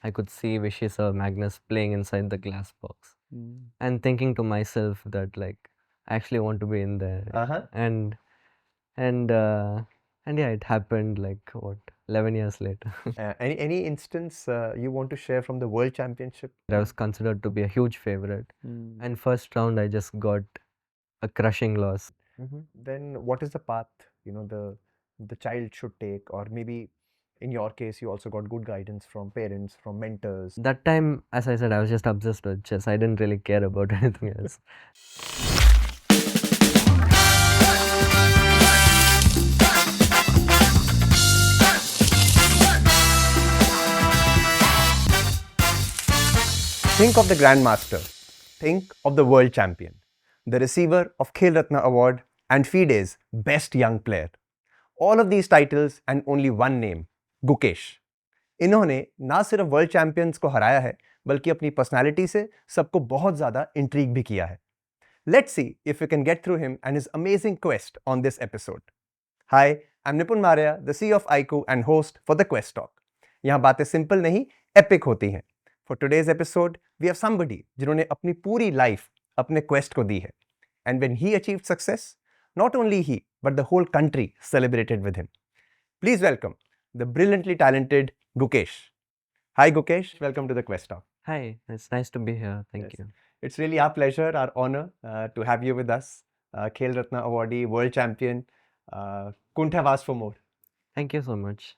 I could see Vishy Sir, Magnus playing inside the glass box, and thinking to myself that like I actually want to be in there, Uh-huh. and and uh, and yeah, it happened like what 11 years later. Any instance you want to share from the World Championship? I was considered to be a huge favorite, and first round I just got a crushing loss. Then what is the path, the child should take, or maybe in your case you also got good guidance from parents, from mentors? That time, as I said, I was just obsessed with chess. I didn't really care about anything else. Think of the Grandmaster. Think of the world champion, the receiver of Khel Ratna Award and FIDE's Best Young Player. All of these titles and only one name, Gukesh. इन्होंने ना सिर्फ world champions को हराया है बल्कि अपनी personality से सबको बहुत ज़्यादा इंट्रीग भी किया है. Let's see if we can get through him and his amazing quest on this episode. Hi, I'm Nipun Marya, the CEO of iQOO and host for the Quest Talk. यहाँ बातें simple नहीं, epic होती हैं. For today's episode, we have somebody जिन्होंने अपनी पूरी life अपने quest को दी है. And when he achieved success, not only he, but the whole country celebrated with him. Please welcome the brilliantly talented Gukesh. Hi Gukesh, welcome to the Quest Talk. Hi, it's nice to be here. Thank you. It's really our pleasure, our honor to have you with us. Khel Ratna awardee, world champion. Couldn't have asked for more. Thank you so much.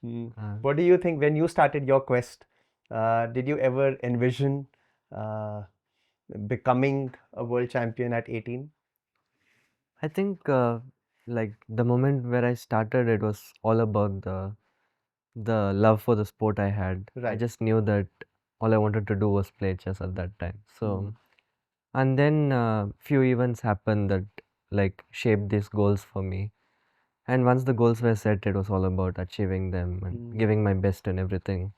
What do you think when you started your quest? Did you ever envision becoming a world champion at 18? I think like the moment where I started, it was all about the love for the sport I had. I Right. just knew that all I wanted to do was play chess at that time. So, and then few events happened that like shaped these goals for me. And once the goals were set, it was all about achieving them and giving my best in everything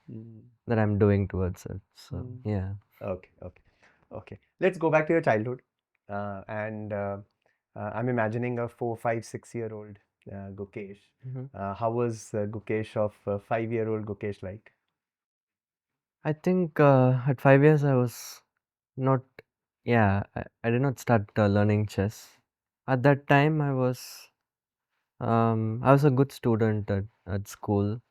that I'm doing towards it. So, yeah. Okay. Let's go back to your childhood. And I'm imagining a 4, 5, 6-year-old Gukesh. How was Gukesh of 5-year-old Gukesh like? I think at 5 years I was not, I did not start learning chess. At that time I was a good student at school,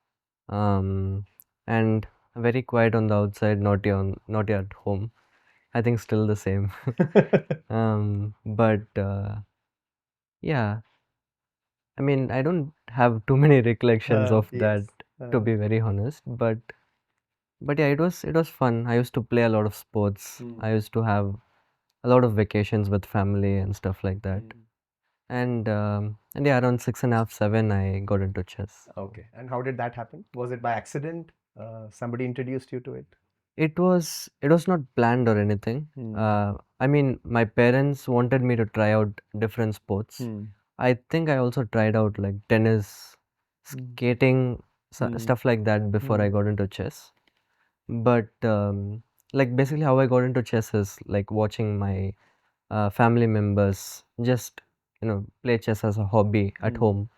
and very quiet on the outside, naughty at home. I think still the same. But yeah, I mean, I don't have too many recollections of that, to be very honest. But yeah, it was fun. I used to play a lot of sports. I used to have a lot of vacations with family and stuff like that. And yeah, around 6.5, 7, I got into chess. Okay. And how did that happen? Was it by accident? Somebody introduced you to it? It was not planned or anything. I mean, my parents wanted me to try out different sports. I think I also tried out like tennis, skating, stuff like that before I got into chess. But like basically how I got into chess is like watching my family members just play chess as a hobby at home,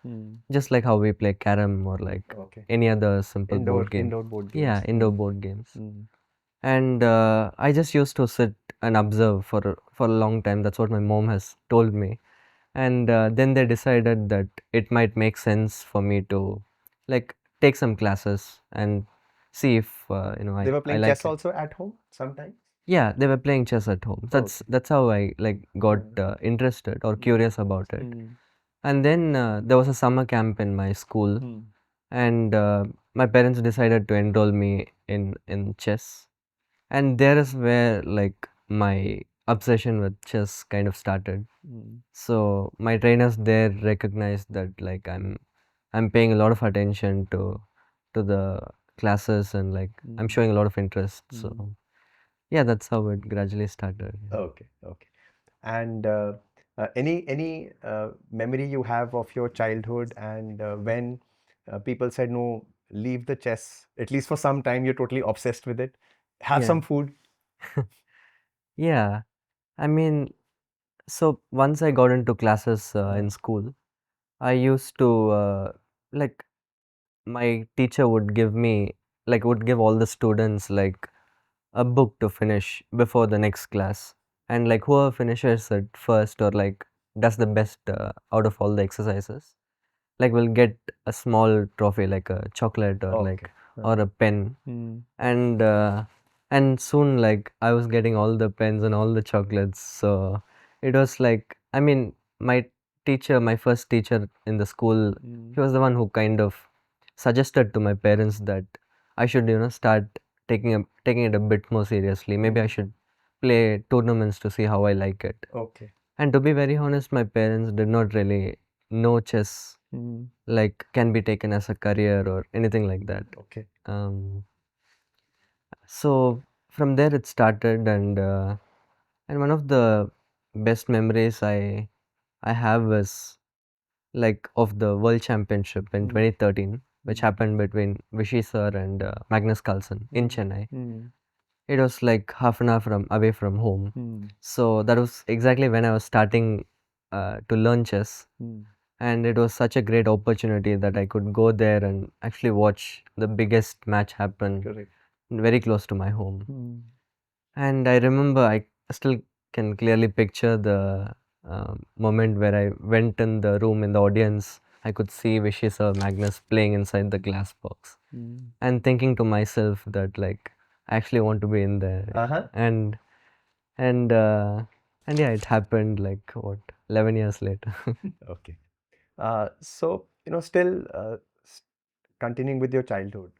just like how we play carom or like any other simple board game. Indoor board games. Yeah, indoor board games. And I just used to sit and observe for a long time. That's what my mom has told me. And then they decided that it might make sense for me to like take some classes and see if They were playing I like chess it. also at home sometimes? Yeah, they were playing chess at home. That's how I like got interested or curious about it. And then there was a summer camp in my school, and my parents decided to enroll me in chess. And there is where like my obsession with chess kind of started. So my trainers there recognized that like I'm paying a lot of attention to the classes and like I'm showing a lot of interest. So yeah, that's how it gradually started. Okay. And any memory you have of your childhood and when people said, no, leave the chess, at least for some time, you're totally obsessed with it. Have Yeah. some food. Yeah, I mean, so once I got into classes in school, I used to like my teacher would give me like would give all the students like a book to finish before the next class, and like whoever finishes it first or like does the best out of all the exercises, like will get a small trophy like a chocolate or like or a pen. And and soon like I was getting all the pens and all the chocolates, so it was like, I mean, my teacher, my first teacher in the school, he was the one who kind of suggested to my parents that I should, you know, start taking it a bit more seriously. Maybe I should play tournaments to see how I like it. Okay. And to be very honest, my parents did not really know chess like can be taken as a career or anything like that. Okay. So from there it started, and one of the best memories I have was like of the World Championship in 2013, which happened between Vishy Sir and Magnus Carlsen in Chennai. It was like half an hour away from home. So that was exactly when I was starting to learn chess. And it was such a great opportunity that I could go there and actually watch the biggest match happen. Correct. Very close to my home. And I remember I still can clearly picture the moment where I went in the room in the audience. I could see Vishy Sir Magnus playing inside the glass box, and thinking to myself that like I actually want to be in there. And and uh, and yeah, it happened like what 11 years later. Okay. So, still continuing with your childhood,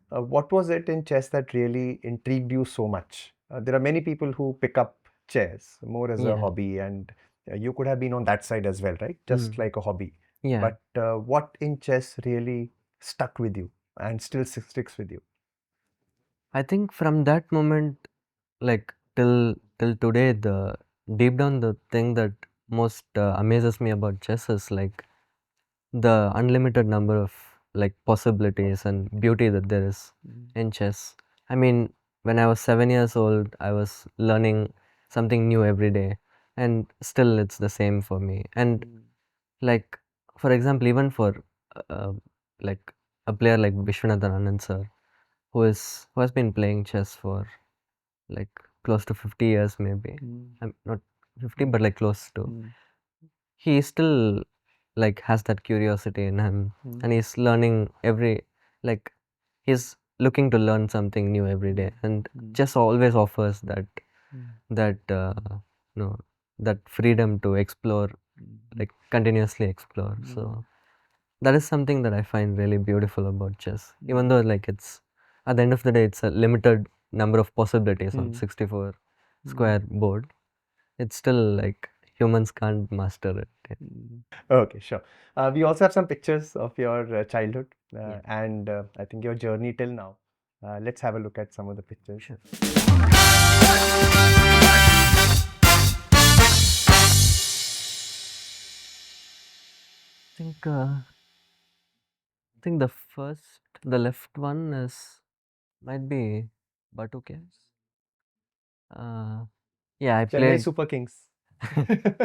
what was it in chess that really intrigued you so much? There are many people who pick up chess more as a Yeah. hobby, and you could have been on that side as well, right? Just like a hobby. Yeah. But what in chess really stuck with you and still sticks with you? I think from that moment, like till today, the deep down the thing that most amazes me about chess is like the unlimited number of like possibilities and beauty that there is in chess. I mean, when I was 7 years old, I was learning something new every day, and still it's the same for me. And like, for example, even for uh, like a player like Viswanathan Anand sir, who has been playing chess for like close to 50 years maybe. I'm not 50, but like close to. He still like has that curiosity in him, and he's learning like he's looking to learn something new every day, and chess always offers that no that freedom to explore, like continuously explore. So that is something that I find really beautiful about chess, even though like it's at the end of the day it's a limited number of possibilities on 64 square board. It's still like humans can't master it. Okay, sure. We also have some pictures of your childhood Yeah. and I think your journey till now. Let's have a look at some of the pictures. Sure. I think the left one might be Batuke's. Yeah, I Chennai played. Super Kings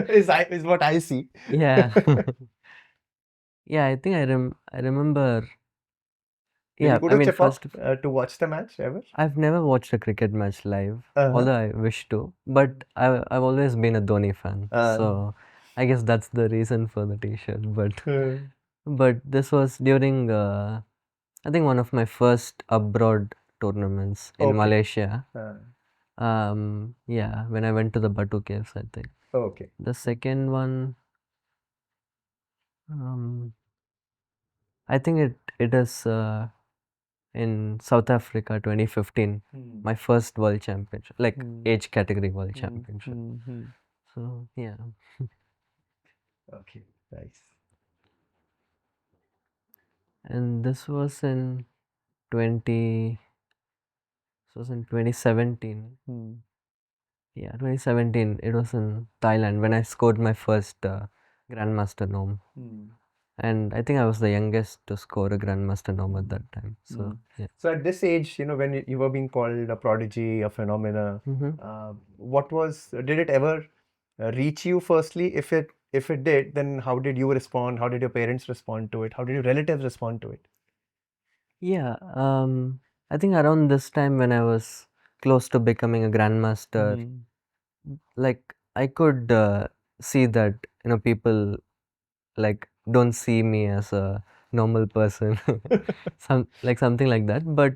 is what I see. Yeah. Yeah, I think I remember. Did you Yeah, go I to mean, Chepok to watch the match ever? I've never watched a cricket match live, Uh-huh. although I wish to. But I've always been a Dhoni fan, so I guess that's the reason for the T-shirt. But this was during I think one of my first abroad tournaments in Okay. Malaysia. Uh, Yeah, when I went to the Batu Caves, I think. okay. The second one, I think it is in South Africa 2015, my first world championship, like age category world championship. So yeah. Okay, nice. And this was in 2017. Yeah, 2017. It was in Thailand when I scored my first Grandmaster norm. And I think I was the youngest to score a Grandmaster norm at that time. So yeah. So at this age, when you were being called a prodigy, a phenomena, did it ever reach you firstly? If it did, then how did you respond? How did your parents respond to it? How did your relatives respond to it? Yeah, I think around this time when I was close to becoming a grandmaster, like I could see that people like don't see me as a normal person, something like that. But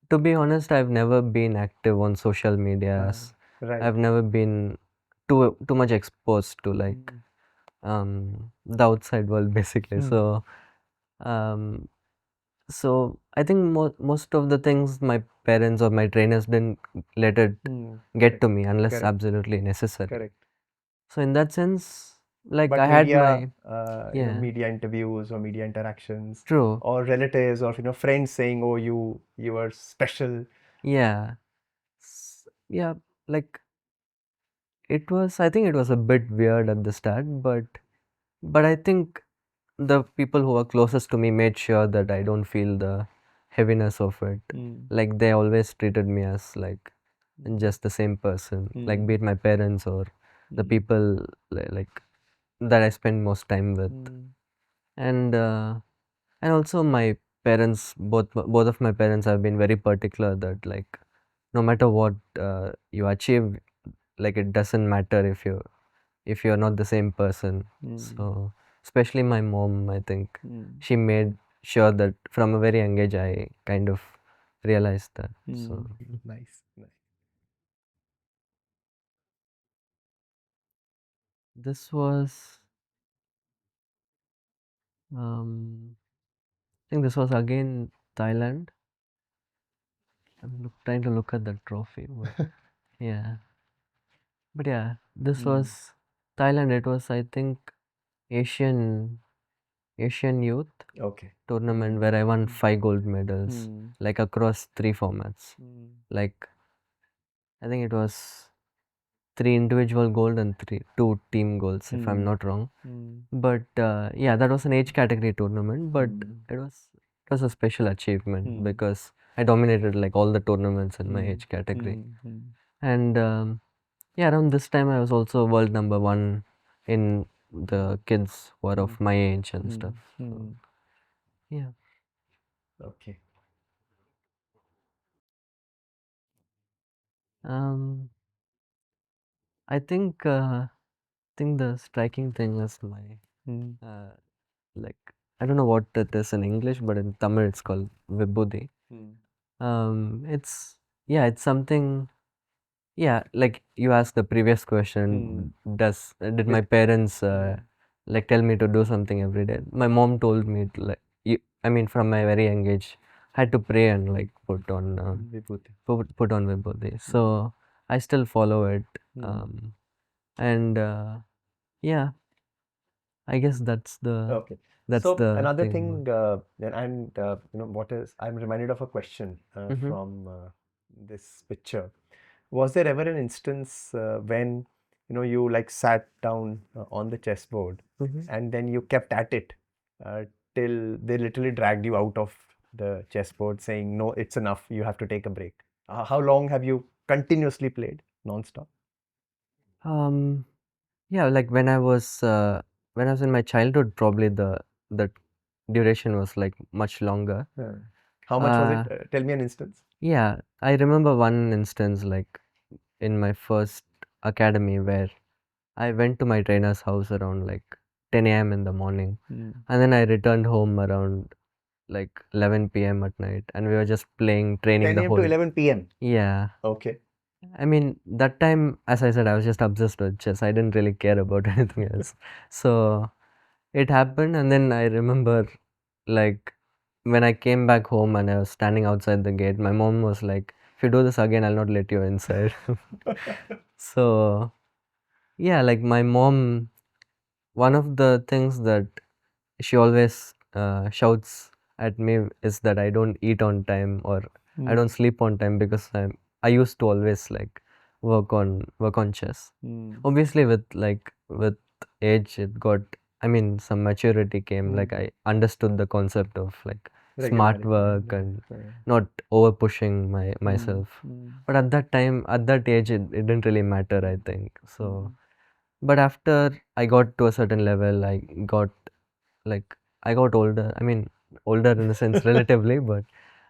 to be honest, I've never been active on social medias. Right. I've never been too much exposed to like the outside world basically. Um, so I think most of the things my parents or my trainers didn't let it get to me unless Correct. absolutely necessary. Correct. So in that sense, like But I had media, my you know, yeah, media interviews or media interactions, true, or relatives or friends saying, "Oh, you are special." yeah, yeah, like I think it was a bit weird at the start, but I think the people who are closest to me made sure that I don't feel the heaviness of it. Like they always treated me as like just the same person, like be it my parents or the people like that I spend most time with. And also my parents, both of my parents have been very particular that like no matter what you achieve, like it doesn't matter if you're not the same person. So especially my mom, I think she made sure that from a very young age I kind of realized that. So Nice, nice. this was um I think this was again Thailand. Trying to look at the trophy. Yeah. But yeah, this was Thailand. It was, I think, Asian Asian Youth Okay. tournament where I won 5 gold medals, like across 3 formats. Like I think it was 3 individual gold and two team golds, if I'm not wrong. But yeah, that was an age category tournament, but it was a special achievement because I dominated like all the tournaments in my age category. And yeah, around this time I was also world number one in the kids who are of my age and stuff. So, yeah. Okay. Um, I think the striking thing is my like I don't know what it is in English, but in Tamil it's called Vibhuti. It's yeah, it's something. Yeah, like you asked the previous question, did my parents like tell me to do something every day? My mom told me to, like I mean from my very young age, I had to pray and like Vibhuti. put on Vibhuti. So I still follow it, and yeah, I guess Okay. that's So the another thing about. thing, and what is, I'm reminded of a question Mm-hmm. from this picture. Was there ever an instance when you like sat down on the chessboard and then you kept at it uh, till they literally dragged you out of the chessboard, saying, "No, it's enough. You have to take a break." How long have you continuously played non-stop? Um, yeah, like when I was in my childhood, probably the duration was like much longer. How much was it? Uh, Tell me an instance. yeah, I remember one instance like in my first academy where I went to my trainer's house around like 10 a.m. in the morning, and then I returned home around like 11 p.m. at night, and we were just playing, training 10 the a.m. to whole. 11 p.m. Yeah, Okay. I mean that time, as I said, I was just obsessed with chess. I didn't really care about anything else. So it happened, and then I remember like when I came back home and I was standing outside the gate, my mom was like, "If you do this again, I'll not let you inside." So yeah, like my mom, one of the things that she always shouts at me is that I don't eat on time or I don't sleep on time because I used to always like work on chess. Obviously, with age, it got. I mean, some maturity came. Like I understood the concept of like smart Regularity. work and not over pushing myself. But at that time, at that age, it didn't really matter. I think so. But after I got to a certain level, like I got older. I mean, older in a sense relatively, but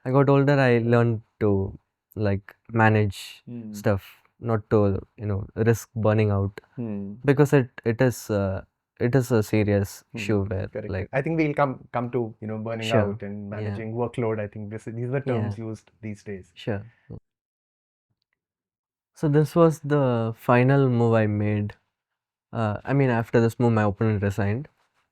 I got older. I learned to like manage stuff, not to risk burning out, because it is a serious issue where Correct. like I think we'll come to burning Sure. out and Yeah. managing workload. I think these were terms used these days. Sure. So this was the final move I made. I mean, after this move, my opponent resigned,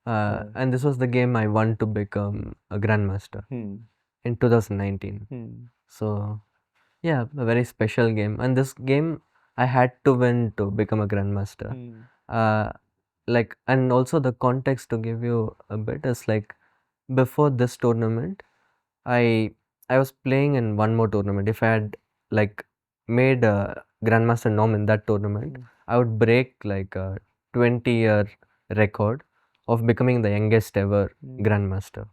and this was the game I won to become a Grandmaster in 2019. So yeah, a very special game, and this game I had to win to become a Grandmaster. Like, and also the context to give you a bit is like, before this tournament, I was playing in one more tournament. If I had like made a Grandmaster norm in that tournament, I would break like a 20-year record of becoming the youngest ever Grandmaster.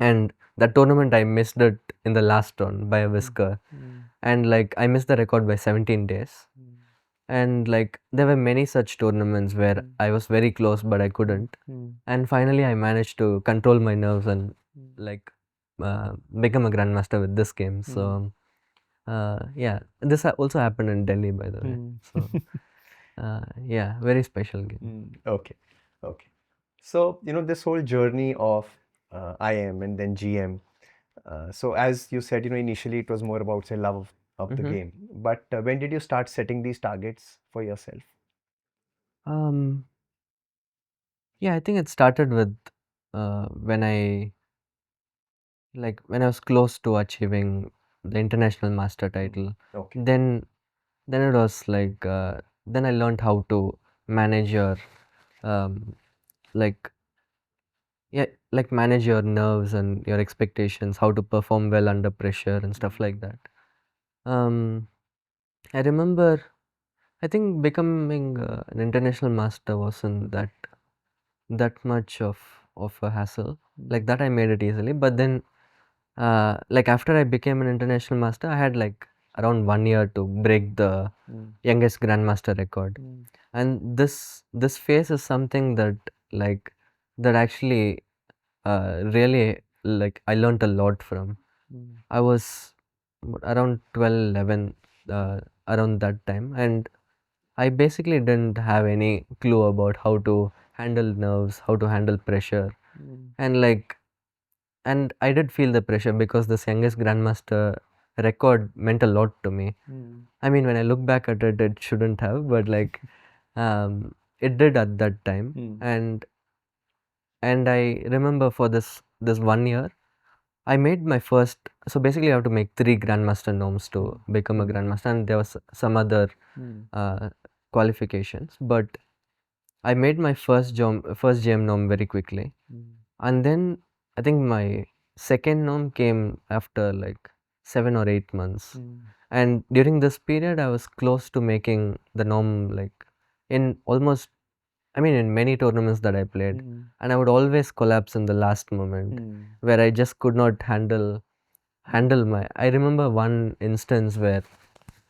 And that tournament, I missed it in the last round by a whisker. And like I missed the record by 17 days. And like there were many such tournaments where I was very close but I couldn't. And finally I managed to control my nerves and like become a Grandmaster with this game. So yeah, this also happened in Delhi, by the way. So yeah, very special game. Okay. So this whole journey of IM and then GM. So as you said, initially it was more about say love of the game. But when did you start setting these targets for yourself? Yeah, I think it started with when I was close to achieving the international master title. Okay. Then it was like then I learned how to manage your um, like like manage your nerves and your expectations, how to perform well under pressure and stuff like that. I remember, I think becoming an international master wasn't that much of a hassle. Like that I made it easily, but then like after I became an international master, I had like around 1 year to break the youngest grandmaster record. And this phase is something that like that actually really like I learned a lot from. I was around 12, 11 around that time, and I basically didn't have any clue about how to handle nerves, how to handle pressure, and like and I did feel the pressure because this youngest grandmaster record meant a lot to me. I mean, when I look back at it, it shouldn't have, but like it did at that time. And I remember for this 1 year, I made my first. So basically, you have to make 3 grandmaster norms to become a grandmaster, and there was some other uh, qualifications. But I made my first GM norm very quickly, and then I think my second norm came after like 7 or 8 months. And during this period, I was close to making the norm like in almost, I mean, in many tournaments that I played, and I would always collapse in the last moment where I just could not handle my. I remember one instance where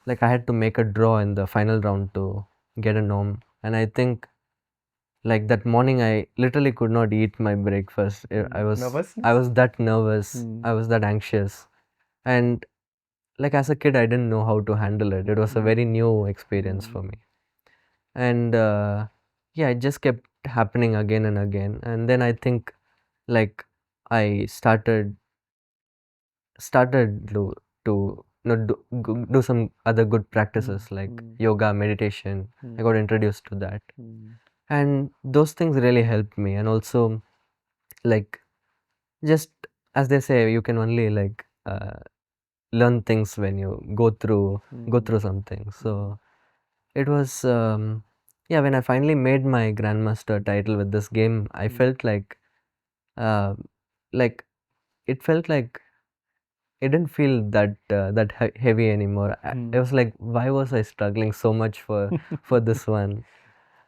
like I had to make a draw in the final round to get a norm, and I think like that morning I literally could not eat my breakfast. I was that nervous. I was that anxious, and like as a kid I didn't know how to handle it. It was a very new experience for me, and yeah, it just kept happening again and again. And then I think like I started do some other good practices like yoga, meditation. I got introduced to that, and those things really helped me. And also like just as they say, you can only like learn things when you go through something. So it was yeah, when I finally made my grandmaster title with this game, I felt uh, like it felt like it didn't feel that heavy anymore. I was like, why was I struggling so much for this one?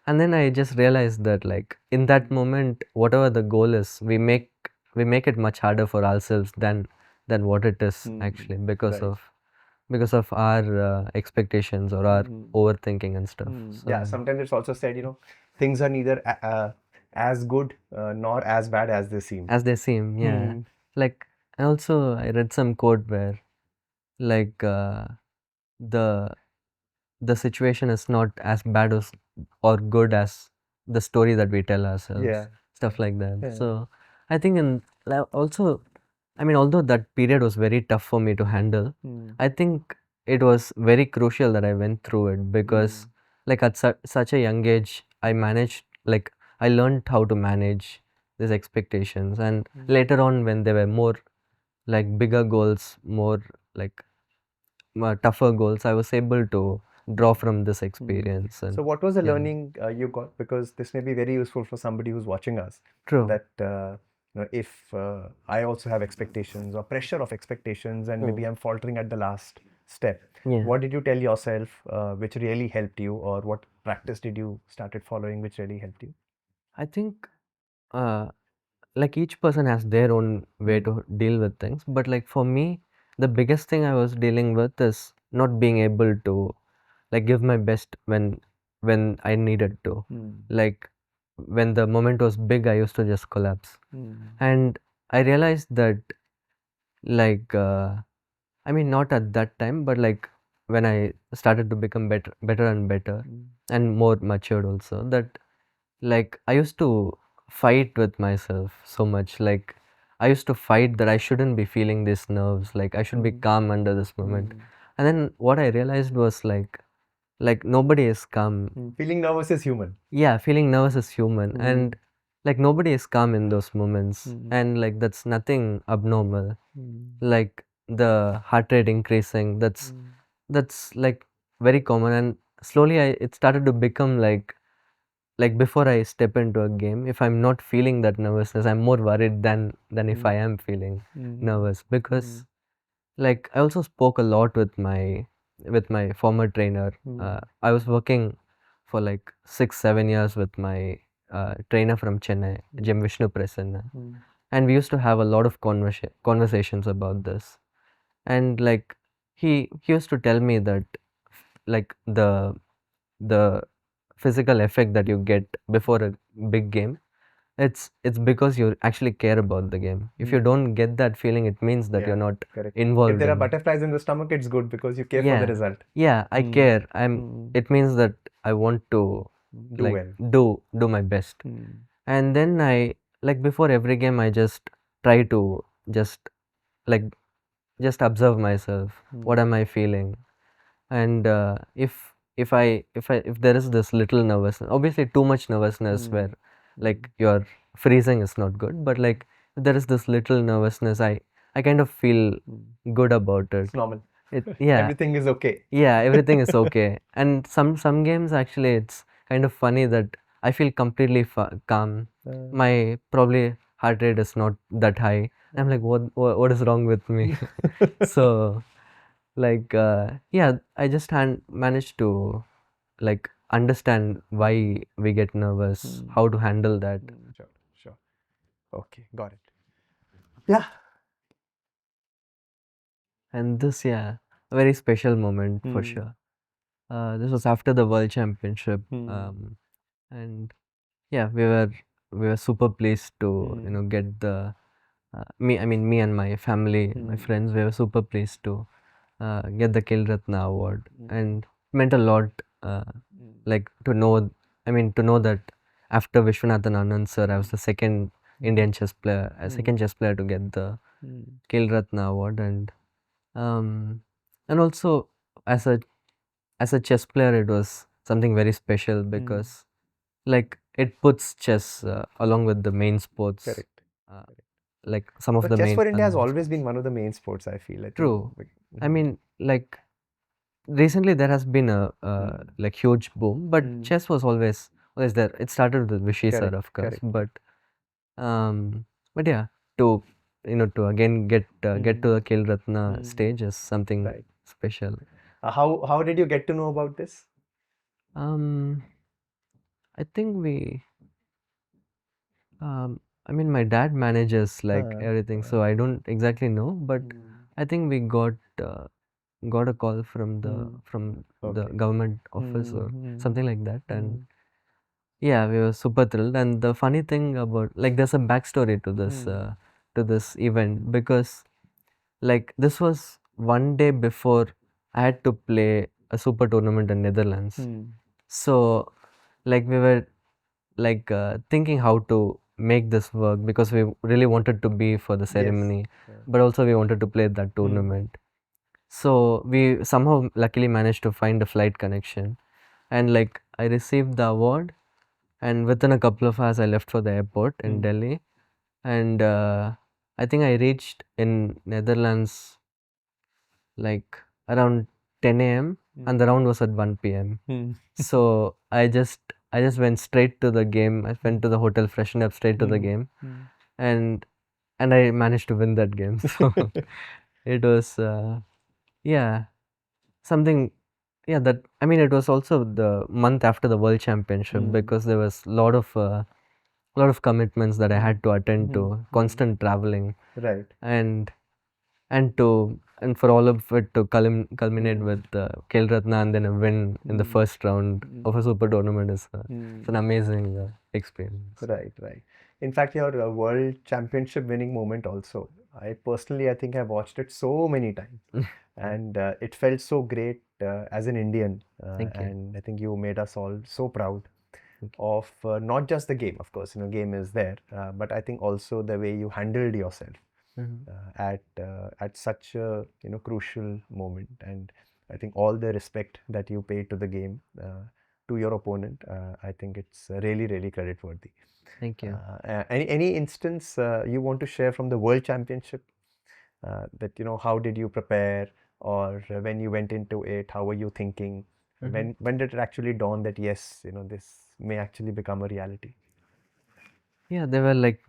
And then I just realized that like in that moment, whatever the goal is, we make it much harder for ourselves than what it is actually, because of our expectations or our overthinking and stuff. So Yeah, sometimes it's also said, things are neither as good nor as bad as they seem. As they seem, yeah. Like, and also I read some quote where, like, the the situation is not as bad as or good as the story that we tell ourselves. Yeah. Stuff like that. Yeah. So I think, and also, I mean, although that period was very tough for me to handle, I think it was very crucial that I went through it, because like at such a young age, I managed, like, I learned how to manage these expectations, and later on when there were more like bigger goals, more like tougher goals, I was able to draw from this experience. And So, what was the yeah. learning you got? Because this may be very useful for somebody who's watching us. True. That if I also have expectations or pressure of expectations, and maybe I'm faltering at the last step. Yeah. What did you tell yourself which really helped you, or what practice did you started following which really helped you? I think like each person has their own way to deal with things, but like for me, the biggest thing I was dealing with is not being able to like give my best when I needed to. Like when the moment was big, I used to just collapse. And I realized that, like, I mean, not at that time, but like when I started to become better and better, and more matured also, that like I used to fight with myself so much. Like I used to fight that I shouldn't be feeling these nerves. Like I should be calm under this moment. And then what I realized was like nobody is calm. Feeling nervous is human. Yeah, feeling nervous is human, and like nobody is calm in those moments, and like that's nothing abnormal. Like the heart rate increasing, that's like very common, and slowly it started to become like before I step into a game, if I'm not feeling that nervousness, I'm more worried than if I am feeling nervous, because like I also spoke a lot with my former trainer. I was working for like 6-7 years with my trainer from Chennai, Jim Vishnu Prasanna, and we used to have a lot of conversations about this. And like he used to tell me that like the physical effect that you get before a big game, it's because you actually care about the game. If you don't get that feeling, it means that Yeah, you're not correct. involved If there are in it. butterflies in the stomach, it's good because you care for the result. Yeah, I care. It means that I want to Do like well. do my best. And then I, like, before every game, I just try to just like just observe myself. What am I feeling? And if there is this little nervousness, obviously too much nervousness where like you're freezing is not good, but like if there is this little nervousness, I kind of feel good about it. It's normal. Yeah, Everything is okay. yeah, everything is okay. And some games, actually, it's kind of funny that I feel completely calm. My probably heart rate is not that high. I'm like, what is wrong with me? So like yeah, I just managed to like understand why we get nervous, how to handle that. Sure. Okay, got it. Yeah. And this, yeah, a very special moment for sure. This was after the world championship, and yeah, we were super pleased to get the me and my family, my friends, we were super pleased to get the Khel Ratna award, and it meant a lot, like to know, to know that after Viswanathan Anand sir, I was the second Indian chess player, second chess player to get the Khel Ratna award, um, and also as a chess player, it was something very special because like it puts chess along with the main sports. Correct. Uh, like some of But the chess main for India has unwind always been sports. one of the main sports, I feel. I think. True. I mean, like recently there has been a like huge boom, but chess was always there. It started with Vishy Sir, Correct, of course, correct. but yeah, to to again get to the Khel Ratna stage is something Right. special. How did you get to know about this? Um, I think my dad manages like everything, so I don't exactly know, but I think we got a call from the Okay. government office or something like that, and Yeah, we were super thrilled. And the funny thing about, like, there's a backstory to this event, because like this was one day before I had to play a super tournament in Netherlands. So like we were like thinking how to make this work, because we really wanted to be for the ceremony, but also we wanted to play that tournament. So we somehow luckily managed to find a flight connection, and like I received the award, and within a couple of hours I left for the airport in Delhi, and I think I reached in Netherlands like around 10 a.m. and the round was at 1 p.m. So I just went straight to the game. I went to the hotel, freshened up, straight to the game, and I managed to win that game. So it was yeah, something, yeah, that, I mean, it was also the month after the World Championship, because there was a lot of commitments that I had to attend to, constant traveling, Right. and and for all of it to culminate with Khel Ratna and then a win in the first round of a super tournament is it's an amazing experience. Right, right. In fact, your World Championship winning moment also, I personally, I think I've watched it so many times, and it felt so great as an Indian, Thank you. and I think you made us all so proud Thank of not just the game, of course, game is there, but I think also the way you handled yourself Mhm. at such a crucial moment, and I think all the respect that you paid to the game, to your opponent, I think it's really credit worthy. Thank you. Any instance you want to share from the World Championship, that how did you prepare, or when you went into it, how were you thinking? Mhm. When did it actually dawn that yes, this may actually become a reality? Yeah, there were like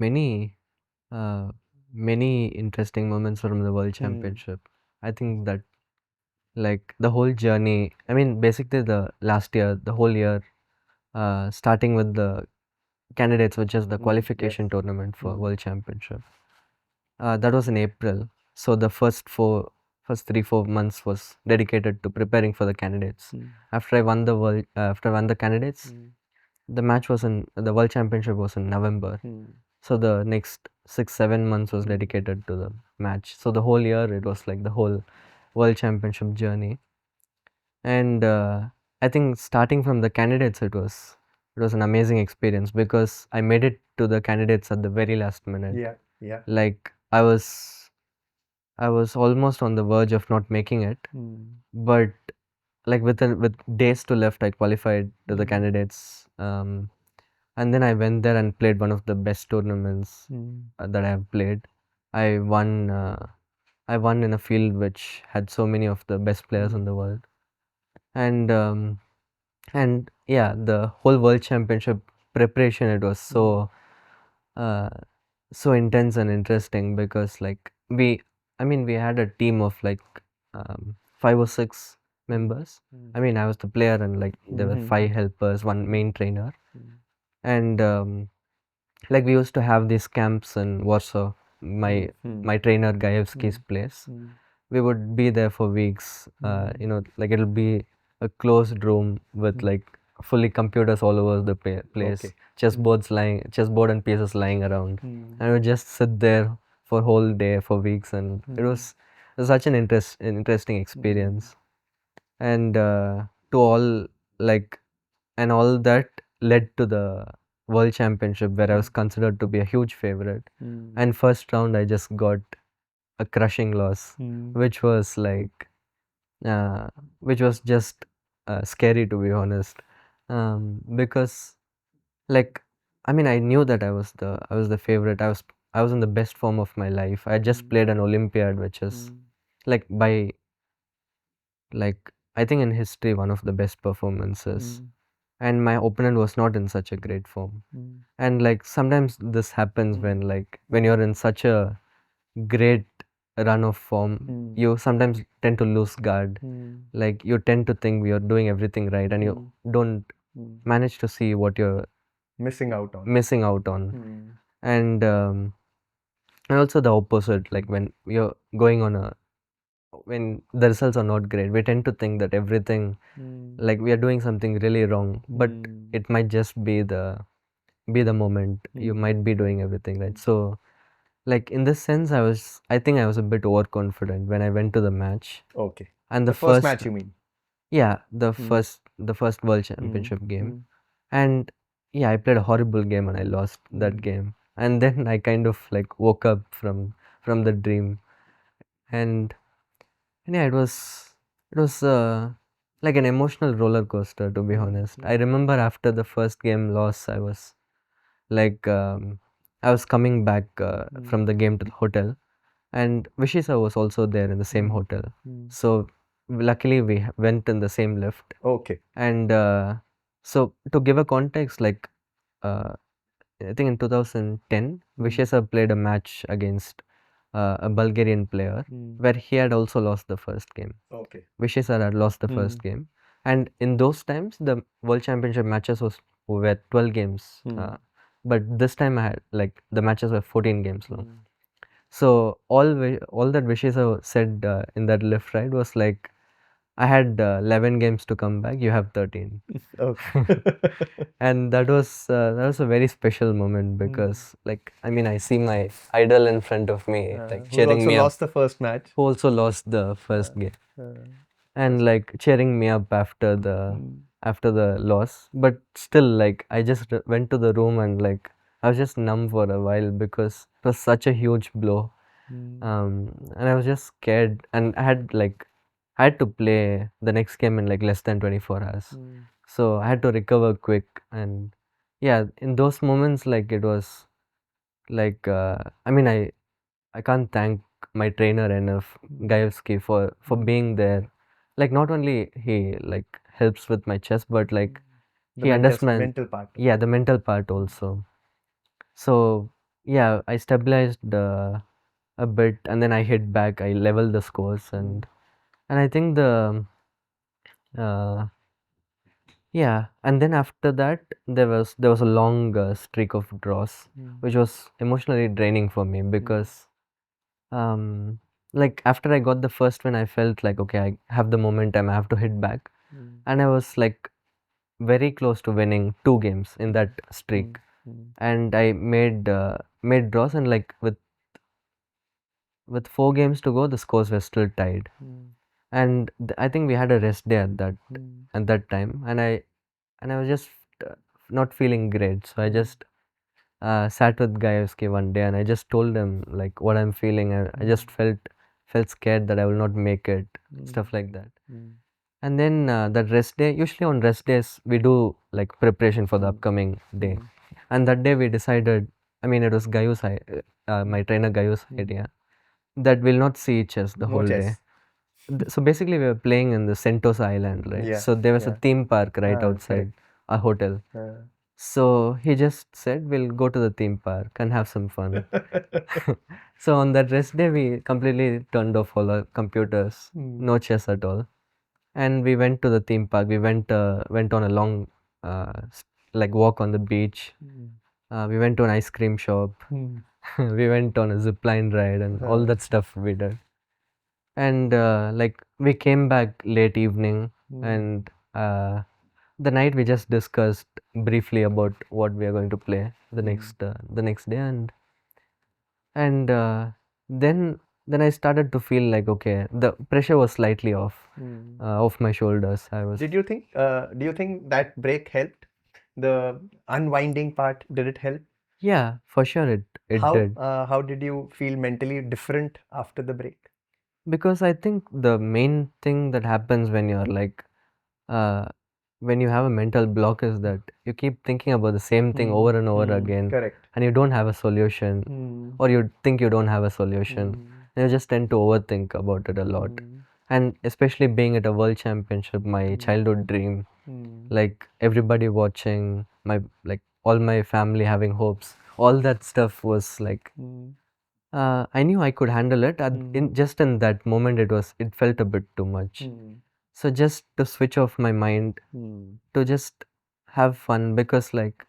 uh, many interesting moments from the World Championship. I think that like the whole journey, I mean, basically the last year, the whole year, starting with the candidates, which is the Yes. qualification tournament for World Championship. That was in April. So the first 3-4 months was dedicated to preparing for the candidates. After I won the after I won the candidates, the World Championship was in November. So the next 6-7 months was dedicated to the match. So the whole year it was like the whole World Championship journey. And I think starting from the candidates, it was an amazing experience, because I made it to the candidates at the very last minute. Yeah, yeah. Like I was almost on the verge of not making it, but like with days to left, I qualified to the candidates. And then I went there and played one of the best tournaments that I have played. I won. I won in a field which had so many of the best players in the world, and yeah, the whole World Championship preparation, it was uh, so intense and interesting, because like I mean, we had a team of like 5 or 6 members. I mean, I was the player, and like there were 5 helpers, one main trainer, and like we used to have these camps in Warsaw, my trainer Gajewski's place. We would be there for weeks. Like it'll be a closed room with like fully computers all over the place, Okay. chessboard and pieces lying around, and we would just sit there for whole day for weeks, and it was such an interesting experience, and to all like and all that led to the World Championship, where I was considered to be a huge favorite. And first round, I just got a crushing loss, which was like, uh, which was just scary, to be honest, because like, I mean, I knew that I was the favorite. I was in the best form of my life. I just played an Olympiad, which is like by like I think in history one of the best performances, and my opponent was not in such a great form. And like sometimes this happens when like when you're in such a great run of form, you sometimes tend to lose guard. Like you tend to think you're doing everything right, and you don't manage to see what you're Missing out on. missing out on. And also the opposite, like when you're going on a when the results are not great, we tend to think that everything, like we are doing something really wrong, but it might just be the moment. You might be doing everything right. So like in this sense, I think I was a bit overconfident when I went to the match. Okay. And The first match, you mean? Yeah, the first World Championship game. And yeah, I played a horrible game and I lost that game. And then I kind of like woke up from the dream. And yeah, it was like an emotional roller coaster, to be honest. I remember after the first game loss, I was like I was coming back from the game to the hotel, and Vishy Sir was also there in the same hotel. So luckily we went in the same lift. Okay. And so to give a context, like uh, I think in 2010, Vishy Sir played a match against a Bulgarian player where he had also lost the first game. Okay. Vishy Sir had lost the first game, and in those times the World Championship matches were 12 games. But this time I had like the matches were 14 games long. So all that Vishy Sir said in that lift ride was like, I had 11 games to come back. You have 13. Okay. And that was a very special moment because like I mean I see my idol in front of me like Who cheering also me up, lost the first match. who also lost the first game, and like cheering me up after the loss. But still, like I just went to the room and like I was just numb for a while because it was such a huge blow. And I was just scared, and I had to play the next game in like less than 24 hours. So I had to recover quick. And yeah, in those moments, like it was like I mean I can't thank my trainer enough, Gajewski, for being there. Like not only he like helps with my chess, but like he understands mental part. yeah, the mental part also. So yeah, I stabilized a bit, and then I hit back. I leveled the scores, and I think uh, yeah, and then after that there was a long streak of draws, which was emotionally draining for me because um like after I got the first win, I felt like okay, I have the momentum, I have to hit back, and I was like very close to winning 2 games in that streak, and I made draws, and like with 4 games to go, the scores were still tied. And I think we had a rest day at that time, and I was just uh, not feeling great. So I just sat with Gajewski one day, and I just told him like what I'm feeling. I just felt scared that I will not make it, stuff like that. And then that rest day, usually on rest days we do like preparation for the upcoming day, and that day we decided. I mean, it was my trainer Gayu's idea that we'll not see chess the whole day. So basically, we were playing in the Sentosa Island, right? Yeah, So there was a theme park right Ah, outside our hotel. So he just said, we'll go to the theme park and have some fun. So on that rest day, we completely turned off all our computers, no chess at all. And we went to the theme park. We went on a long like walk on the beach. We went to an ice cream shop. We went on a zip line ride and all that stuff we did. And like we came back late evening, and the night we just discussed briefly about what we are going to play the next day, and then I started to feel like okay, the pressure was slightly off my shoulders. Do you think that break helped? The unwinding part, did it help? Yeah, for sure it did. How did you feel mentally different after the break? Because I think the main thing that happens when you're like uh, when you have a mental block is that you keep thinking about the same thing over and over again, Correct. and you don't have a solution, or you think you don't have a solution, and you just tend to overthink about it a lot. And especially being at a world championship, my childhood dream, like everybody watching, like all my family having hopes, all that stuff was like I knew I could handle it. In that moment, it felt a bit too much. So just to switch off my mind, to just have fun, because like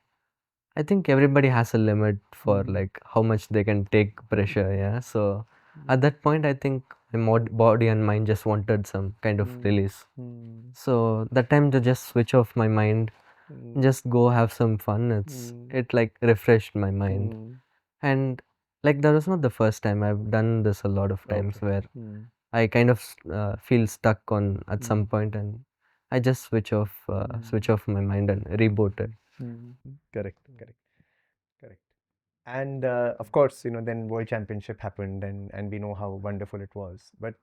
I think everybody has a limit for like how much they can take pressure. Yeah. So at that point, I think my body and mind just wanted some kind of release. So that time to just switch off my mind, just go have some fun. It like refreshed my mind. And like that was not the first time. I've done this a lot of times where I kind of feel stuck on at some point, and I just switch off my mind and reboot it. Correct, correct, correct. And of course, then World Championship happened, and we know how wonderful it was. But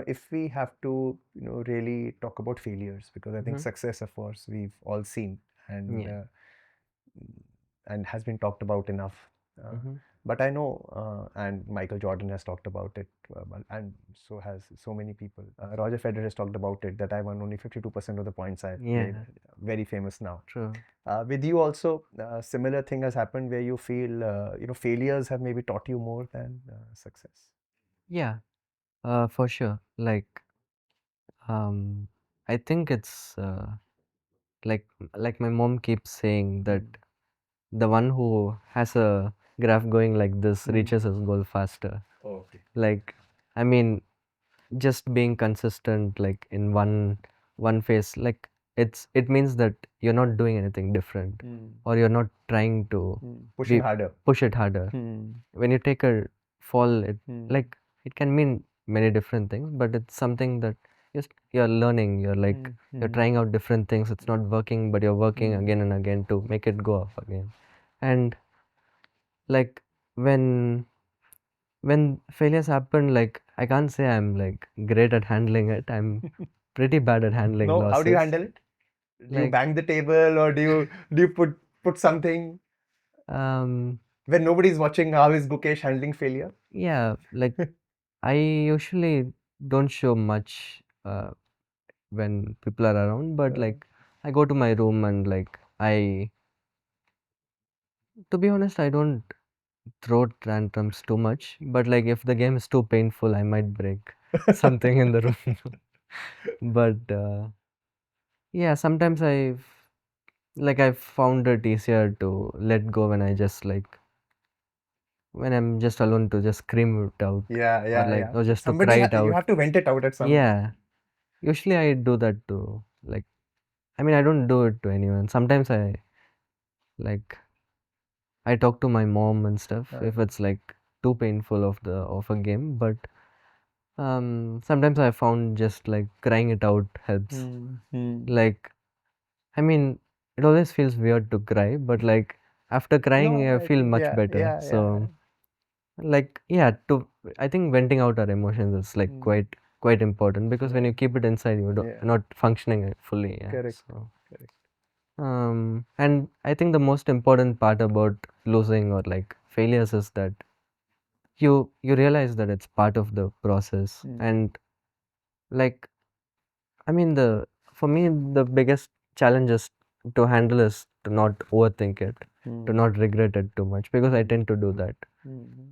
if we have to, really talk about failures, because I think success, of course, we've all seen, and Yeah. and has been talked about enough. But I know, and Michael Jordan has talked about it, and so has so many people. Roger Federer has talked about it, that I won only 52% of the points I played. Very famous now. True. With you also, similar thing has happened where you feel, failures have maybe taught you more than success. Yeah. For sure. Like, I think it's like my mom keeps saying that the one who has a graph going like this reaches his goal faster. Okay. Like, I mean, just being consistent like in one phase, like it means that you're not doing anything different, or you're not trying to Pushing harder. push it harder. When you take a fall, it like it can mean many different things, but it's something that you're learning. You're like you're trying out different things. It's not working, but you're working again and again to make it go up again. And like when failures happen, like I can't say I'm like great at handling it. I'm pretty bad at handling No, losses. how do you handle it? Do you Like, bang the table, or do you put something um, when nobody's watching? How is Gukesh handling failure? yeah, like I usually don't show much when people are around, but like I go to my room and like to be honest, I don't throw tantrums too much, but like if the game is too painful, I might break something in the room. But yeah, sometimes I've found it easier to let go when I just like when I'm just alone to just scream it out. Yeah, Or like yeah. or just to Somebody cry it you out. have to vent it out at some. Yeah. Usually I do that too. Like I mean I don't do it to anyone. Sometimes like I talk to my mom and stuff if it's like too painful of a game. But sometimes I found just like crying it out helps. Like I mean, it always feels weird to cry, but like after crying, No, I I feel think, much yeah, better. yeah, So, like, yeah, I think venting out our emotions is like quite important, because when you keep it inside, you're not functioning fully. Yeah. Correct. So, Correct. and I think the most important part about losing or like failures is that you realize that it's part of the process. And like I mean, for me, the biggest challenge is to handle is to not overthink it, to not regret it too much, because I tend to do that.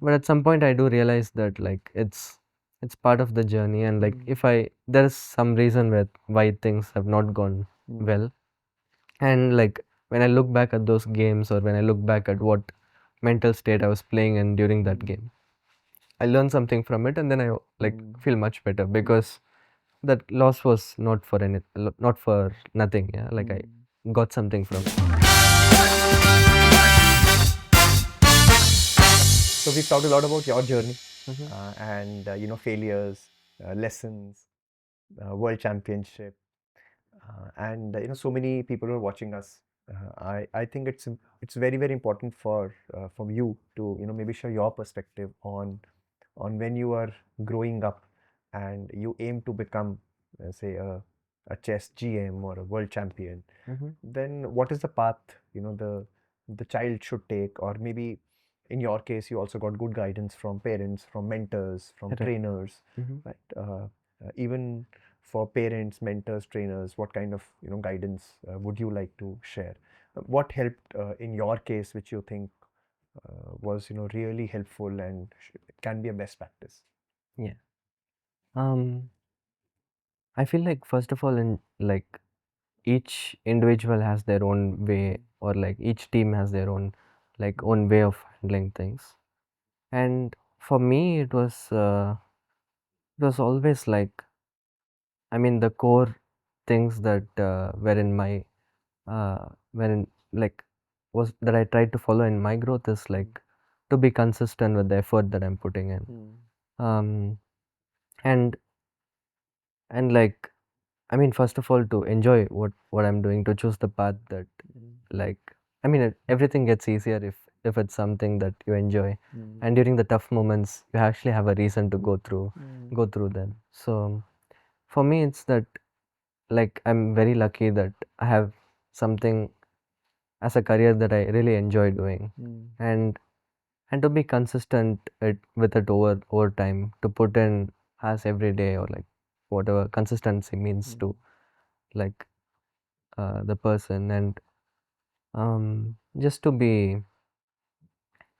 But at some point, I do realize that like it's part of the journey, and like if there is some reason why things have not gone well, and like when I look back at those games, or when I look back at what mental state I was playing in during that game, I learn something from it, and then I like feel much better, because that loss was not for nothing. Yeah, like I got something from it. So we've talked a lot about your journey, and failures, lessons, world championship, and so many people are watching us. I think it's very, very important for from you to maybe share your perspective on when you are growing up and you aim to become, say, a chess GM or a world champion. Then what is the path the child should take? Or maybe in your case, you also got good guidance from parents, from mentors, from Right. trainers, right? Even for parents, mentors, trainers, what kind of guidance would you like to share? What helped in your case, which you think was really helpful and can be a best practice? Yeah. I feel like first of all, in like each individual has their own way, or like each team has their own own way of handling things. And for me, it was it was always like, I mean, the core things that were in my, were in like, was that I tried to follow in my growth is like to be consistent with the effort that I'm putting in. Um, and like, I mean, first of all, to enjoy what I'm doing, to choose the path that, like, I mean, everything gets easier if it's something that you enjoy, and during the tough moments, you actually have a reason to go through them. So, for me, it's that, like, I'm very lucky that I have something as a career that I really enjoy doing, and to be consistent with it over time, to put in as every day, or like whatever consistency means to, like, the person, and just to be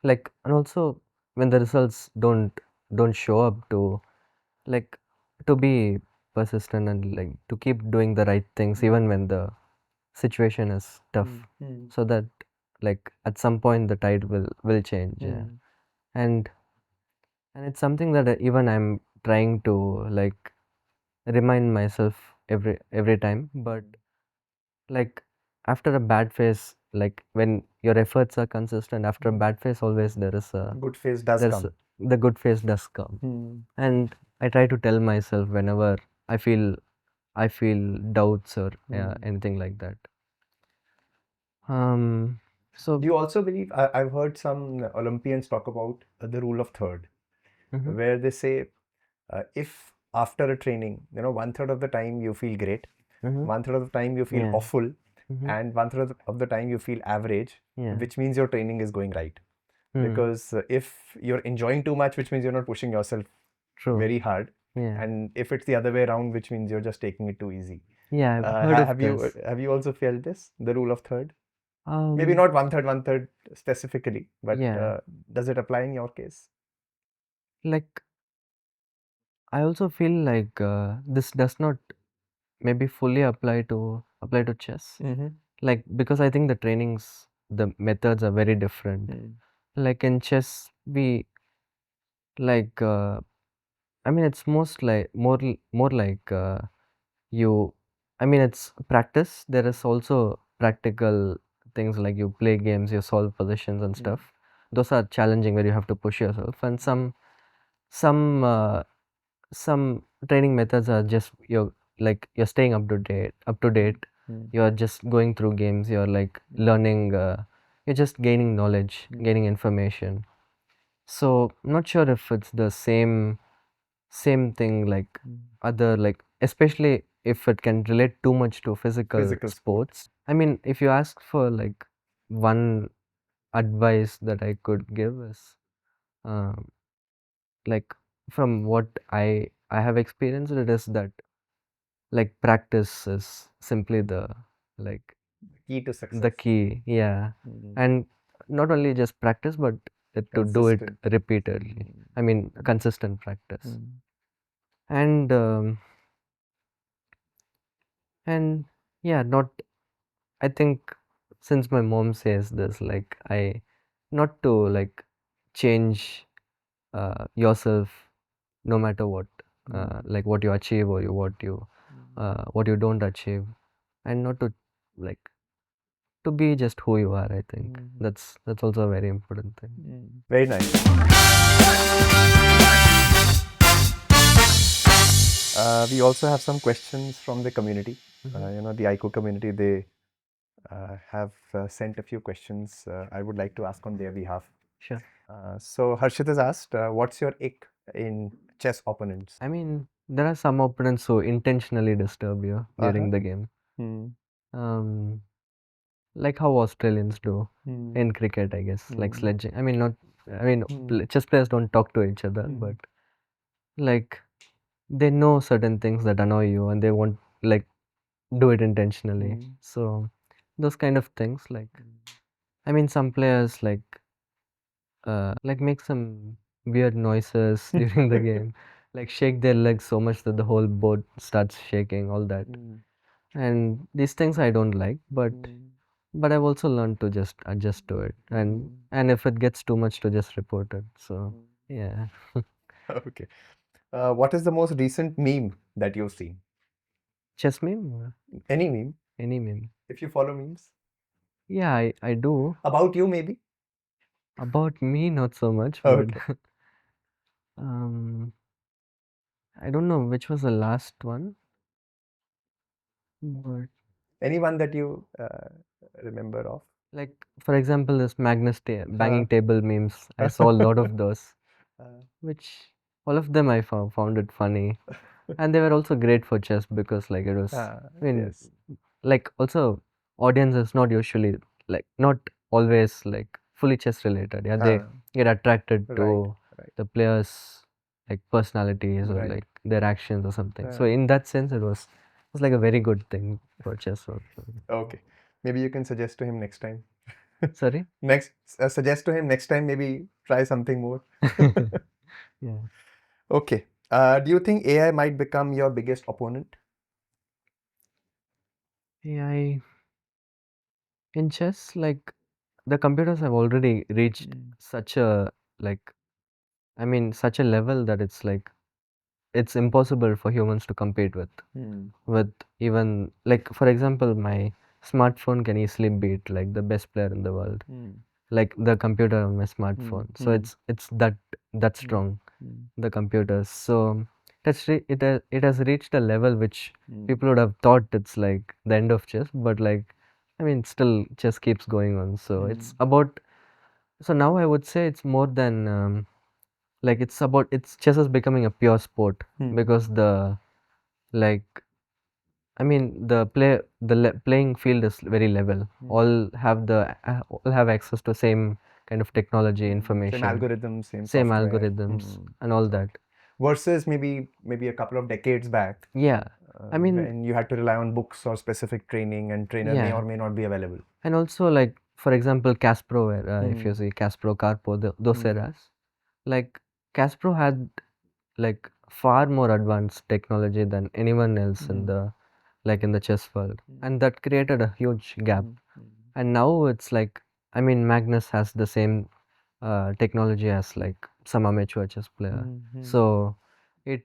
like, and also when the results don't show up, to, like, to be persistent, and like to keep doing the right things even when the situation is tough, so that, like, at some point the tide will change. Yeah. and it's something that even I'm trying to, like, remind myself every time, but, like, after a bad phase, like, when your efforts are consistent, after a bad phase, always there is a Good phase does there's come. the good phase does come. And I try to tell myself whenever I feel doubts, or anything like that. So Do you also believe, I've heard some Olympians talk about the rule of third, Mhm. where they say if after a training, one third of the time you feel great, Mhm. one third of the time you feel Yeah. awful, Mhm. and one third of the time you feel average, Yeah. which means your training is going right. Because if you're enjoying too much, which means you're not pushing yourself True. very hard, Yeah. and if it's the other way around, which means you're just taking it too easy. Yeah, I've heard of this. Have you also felt this, the rule of third? Maybe not one third specifically, but Yeah. does it apply in your case? Like, I also feel like this does not maybe fully apply to chess. Like, because I think the trainings, the methods are very different. Like in chess, we, like, I mean, it's most like more like, you, I mean, it's practice. There is also practical things, like you play games, you solve positions and stuff. Those are challenging, where you have to push yourself, and some some training methods are just, you're staying up to date. You're just going through games, you're like learning, you're just gaining knowledge, gaining information. So I'm not sure if it's the same thing, like other, like, especially if it can relate too much to physical Physical sport. sports. I mean, if you ask for, like, one advice that I could give is, um, like, from what I have experienced, it is that, like, practice is simply the, like, Key to the success. key. Yeah. And not only just practice, but to do it Consistent. repeatedly. I mean, consistent practice. And yeah, not, I think, since my mom says this, like, not to, like, change yourself no matter what, like what you achieve, or what you don't achieve, and not to, like, to be just who you are. I think that's also a very important thing. Very nice. We also have some questions from the community. The iQOO community, they have sent a few questions I would like to ask on their behalf. Sure. So Harshit has asked, what's your ick in chess opponents? I mean, there are some opponents who intentionally disturb you during the game. Um, like how Australians do in cricket, I guess, like sledging. I mean, not, I mean, chess players don't talk to each other, but, like, they know certain things that annoy you, and they won't, like, do it intentionally. So those kind of things, like, I mean, some players, like make some weird noises during the game, like shake their legs so much that the whole board starts shaking, all that. And these things I don't like, but I've also learned to just adjust to it, and if it gets too much, to just report it. So yeah. Okay. What is the most recent meme that you've seen? Chess meme? Any meme? Any meme? If you follow memes. Yeah, I do. About you, maybe? About me, not so much, but Okay. um, I don't know which was the last one, but Anyone that you remember of? like for example, this Magnus banging Uh, table memes. I saw a lot of those, uh, which all of them I found it funny, and they were also great for chess because like it was. I mean, yes. like also audience is not usually like not always like fully chess related. Yeah, they get attracted Right. to Right. the players like personalities or Right. like their actions or something. So in that sense, it was like a very good thing for chess. Okay. Maybe you can suggest to him next time. Sorry. Next, suggest to him next time. Maybe try something more. Yeah. Okay. Do you think AI might become your biggest opponent? AI in chess, like the computers have already reached such a like I mean such a level that it's like it's impossible for humans to compete with even like for example my smartphone can easily beat like the best player in the world, like the computer on my smartphone. So it's that strong, the computers. So it has reached a level which people would have thought it's like the end of chess, but like I mean still chess keeps going on. So it's about, so now I would say it's more than like it's about, it's chess is becoming a pure sport because the like I mean playing field is very level. All have all have access to same kind of technology, Same information, algorithms, same same software. algorithms and all that. Versus maybe a couple of decades back, Yeah, I mean, when you had to rely on books or specific training, and trainer may yeah, or may not be available. and also like for example Kasparov era, if you see Kasparov, Karpov, those eras, like Kasparov had like far more advanced technology than anyone else in the like in the chess world, and that created a huge gap. And now it's like, I mean, Magnus has the same technology as like some amateur chess player. So it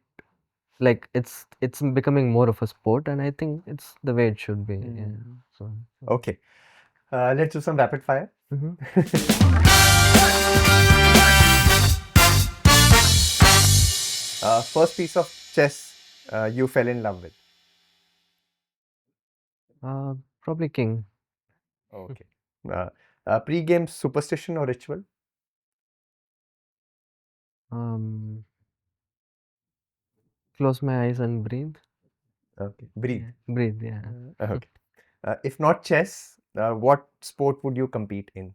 like it's becoming more of a sport, and I think it's the way it should be. Yeah. So Okay. Let's do some rapid fire. mhm. First piece of chess you fell in love with. Probably king. Okay. Uh, pre-game superstition or ritual? Um, Close my eyes and breathe. Okay. Breathe. Yeah. Breathe. Yeah. Okay. If not chess, what sport would you compete in?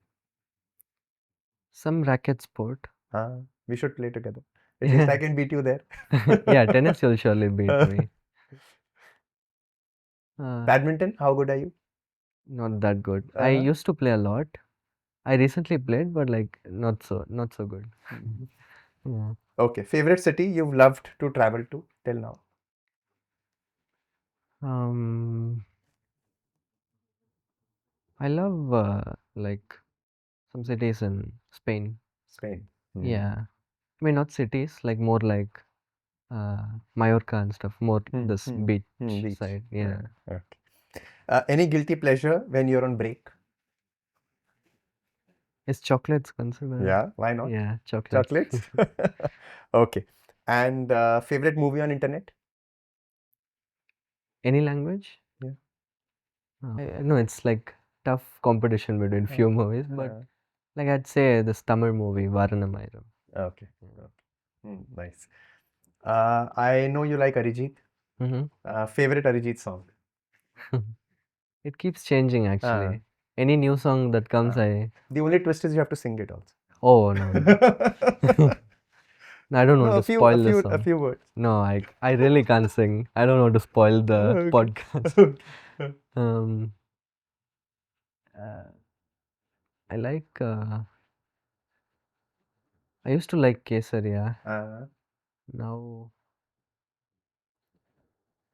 Some racket sport. We should play together. At least I can beat you there. Yeah, tennis you'll surely beat me. Badminton, how good are you? Not that good. I used to play a lot. I recently played, but like not so good. Yeah. Okay. Favorite city you've loved to travel to till now? I love like some cities in Spain. Spain. Yeah. I mean not cities, like more like Mallorca and stuff. More this beach Beach. side. Yeah. Okay. Any guilty pleasure when you're on break? Is chocolates considered? Yeah, why not? Yeah, chocolates. Chocolates? Okay. And favorite movie on internet? Any language? Yeah. No, it's like tough competition between few movies, but like I'd say this Tamil movie, Varanamayiram. Okay. Nice. I know you like Arijit. Favorite Arijit song? It keeps changing actually. Any new song that comes, The only twist is you have to sing it also. oh no, no. I don't want No, to spoil the a song. few words. No, I really can't sing. I don't want to spoil the Okay. podcast. Um, uh, I like. I used to like Kesaria. Now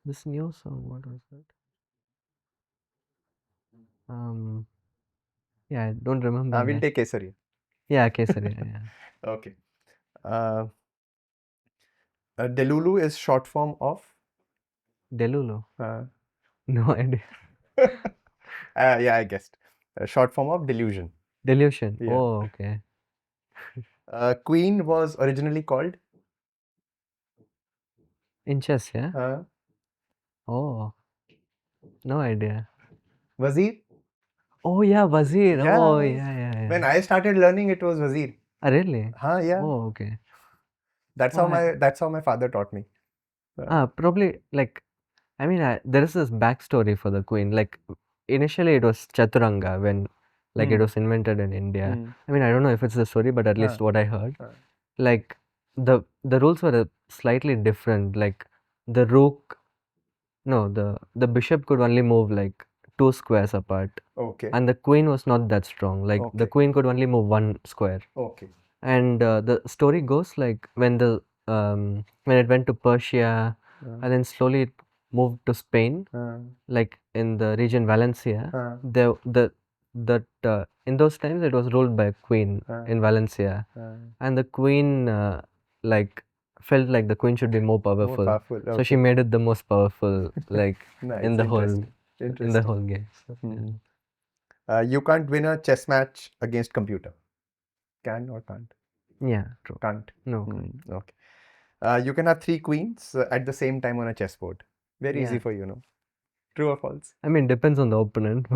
this new song, what was that? Yeah, I don't remember. We'll take Kesari. Yeah, Kesaria. Yeah. Okay. Uh, Delulu is short form of. Delulu. Uh, No idea. yeah, I guessed. Short form of delusion. Delusion. Yeah. Oh, okay. Queen was originally called. In chess, yeah? Oh, no idea. Wazir. Oh, yeah, Wazir. Yeah. Oh, yeah. When I started learning, it was Wazir. Really? Yeah. Oh, okay. That's Oh, how my father taught me. Probably like, I mean, there is this backstory for the queen. Like, initially it was Chaturanga when, like, it was invented in India. I mean, I don't know if it's the story, but at least what I heard, like, the rules were slightly different. Like, the rook, no, the bishop could only move like 2 squares apart, Okay. and the queen was not that strong. Like, the Okay. queen could only move 1 square. Okay. And the story goes like when it went to Persia, and then slowly it moved to Spain, like in the region Valencia. In those times it was ruled by a queen in Valencia, and the queen like felt like the queen should be more powerful. powerful, So she okay. made it the most powerful, like Nice, in the whole interesting. game. So, yeah. You can't win a chess match against computer. Can or can't? Yeah, true. Can't. No. Okay. You can have 3 queens at the same time on a chessboard. Very easy Yeah. for you, no? True or false? I mean, depends on the opponent.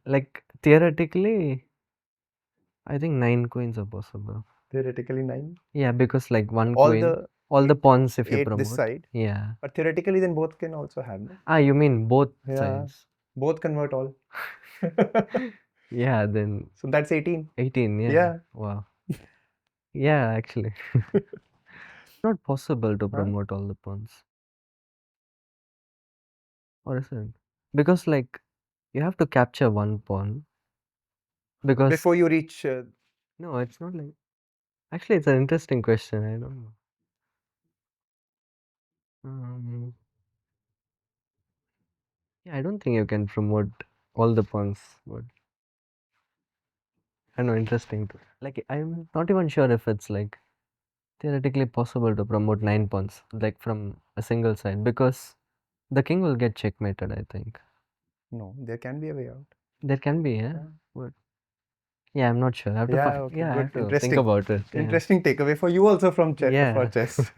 Like theoretically, I think 9 queens are possible. Theoretically 9. Yeah, because like one All queen, the all the pawns if you 8 this promote. side. Yeah. But theoretically, then both can also have, no? You mean both Yeah. sides? Both convert all. Yeah, then So that's 18. 18. Yeah. Yeah. Wow. Yeah, actually, not possible to promote all the pawns. Or is it? Because like you have to capture one pawn. Because Before you reach. no, it's not like. Actually, it's an interesting question. I don't know. Yeah, I don't think you can promote all the pawns, but I know, interesting too. Like, I'm not even sure if it's like theoretically possible to promote 9 pawns, like from a single side, because the king will get checkmated, I think. No, there can be a way out. There can be, yeah. But yeah, I'm not sure. I have to Yeah, find. okay, Yeah, I good. have to think Interesting. about it. Yeah. Interesting takeaway for you also from for Yeah. chess.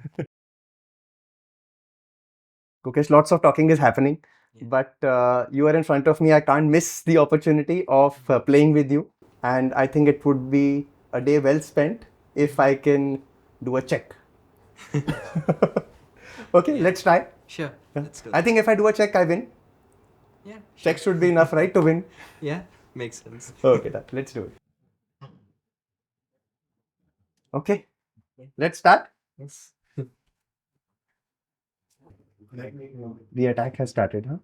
Gukesh, lots of talking is happening, but you are in front of me. I can't miss the opportunity of playing with you, and I think it would be a day well spent if I can do a check. Okay, let's try. Sure. Let's do I think if I do a check, I win. Yeah. Check should be enough, right, to win? Yeah. Makes sense. Okay, let's do it. Okay, let's start. Yes. The attack has started, huh?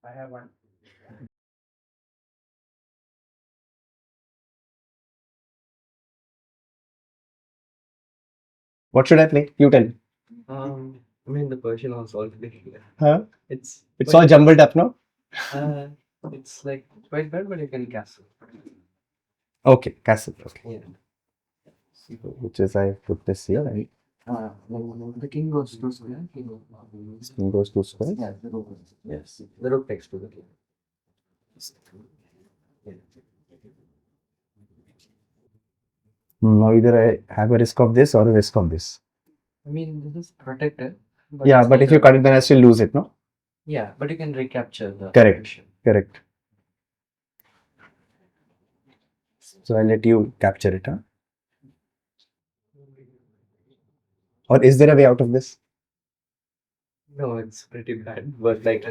I have one. What should I play? You tell me. I mean, the Persian was already here. Huh? It's all jumbled up now. it's like quite bad, but you can castle. Okay, castle. Okay. Yeah. Which is I put this here. Right? The king goes to square. King goes to square. Yeah, the rook. Yes, the rook takes to the king. Yeah. Now either I have a risk of this or a risk of this. I mean, this is protected. Yeah, but if you cut it, then I still lose it, no? Yeah, but you can recapture the. Correct. Correct. So I'll let you capture it, huh? Or is there a way out of this? No, it's pretty bad. But like,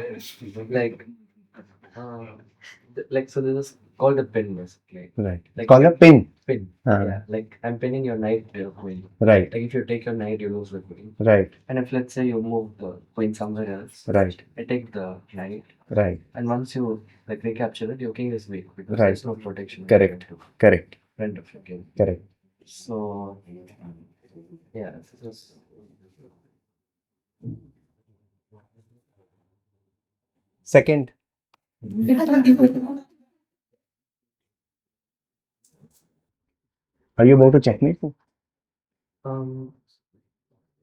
so this is called a pin basically. Right. Like Call a pin. Pin. Yeah, like I'm pinning your knight to your queen. Right. Like if you take your knight, you lose the queen. Right. And if let's say you move the queen somewhere else, Right. I take the knight. Right. And once you like recapture it, your king is weak because Right. there's no protection. Correct. Correct. Friend of your king. Correct. So yeah, this is Second. Are you about to checkmate me?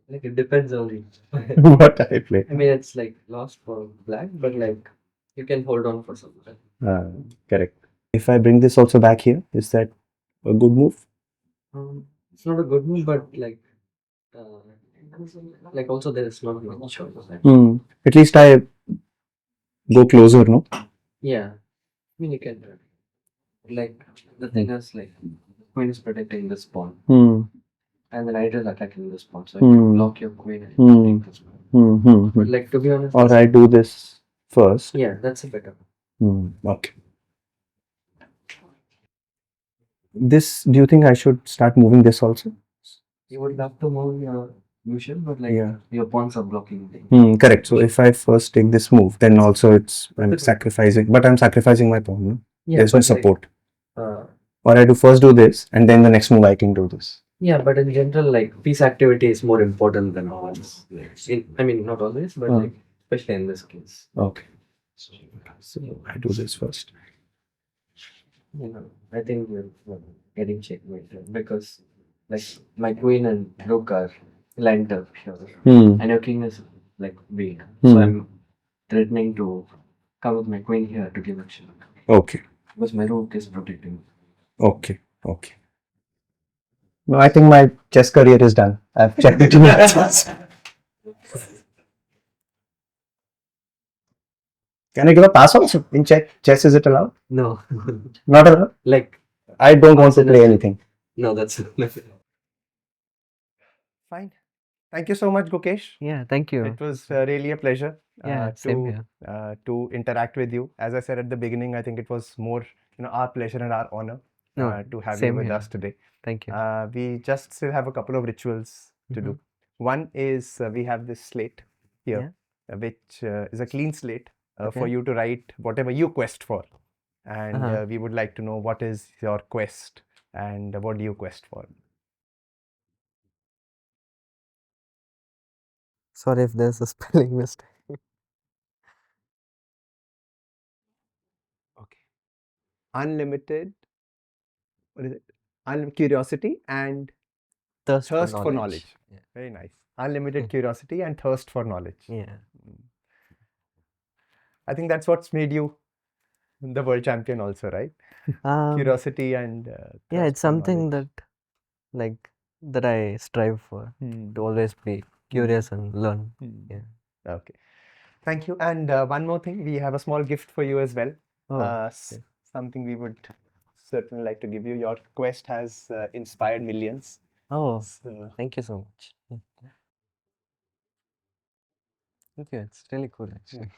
like it depends only. What I play? I mean, it's like lost for black, but like you can hold on for some time. Correct. If I bring this also back here, is that a good move? It's not a good move, but uh, like also there is not much choice. At least I go closer, no? Yeah, I mean you can like the thing is like queen is protecting this pawn, and the knight is attacking this pawn, so if you block your queen and take this pawn. But like to be honest, Or I do this first. yeah, that's a better. Okay. This, do you think I should start moving this also? You would love to move your usual, but like Yeah. your pawns are blocking things. Correct. So if I first take this move, then also I'm sacrificing, but I'm sacrificing my pawn. No? Yeah, There's no but like, support. Or I do first do this, and then the next move I can do this. yeah, but in general, like piece activity is more important than pawns. I mean, not always, but like especially in this case. Okay. So I do this first. You know, I think we're getting checkmate because like my queen and rook are lined up here, and your king is like weak, so I'm threatening to come with my queen here to give action. Okay. Because my rook is protecting. Okay. Okay. No, I think my chess career is done. I've checked it. Can I give a pass also in chess? Is it allowed? No, Not allowed. like I don't want to play anything. no, that's Fine. Thank you so much, Gukesh. yeah. Thank you. It was really a pleasure Yeah, same here. to interact with you. As I said at the beginning, I think it was more our pleasure and our honor No, to have you same with here. us today. Thank you. We just still have a couple of rituals to do. One is we have this slate here, which is a clean slate for you to write whatever you quest for. And we would like to know what is your quest and what do you quest for. Sorry if there's a spelling mistake. Okay. Unlimited, what is it? Curiosity and Thirst thirst for for knowledge. knowledge. Very nice. Unlimited curiosity and thirst for knowledge. Yeah. I think that's what's made you the world champion also, right? Curiosity and yeah, thirst it's for something knowledge. that I strive for to always be curious and learn. Yeah. Okay. Thank you. And one more thing, we have a small gift for you as well. Something we would certainly like to give you. Your quest has inspired millions. Oh, So, thank you so much. Thank you. It's really cool actually.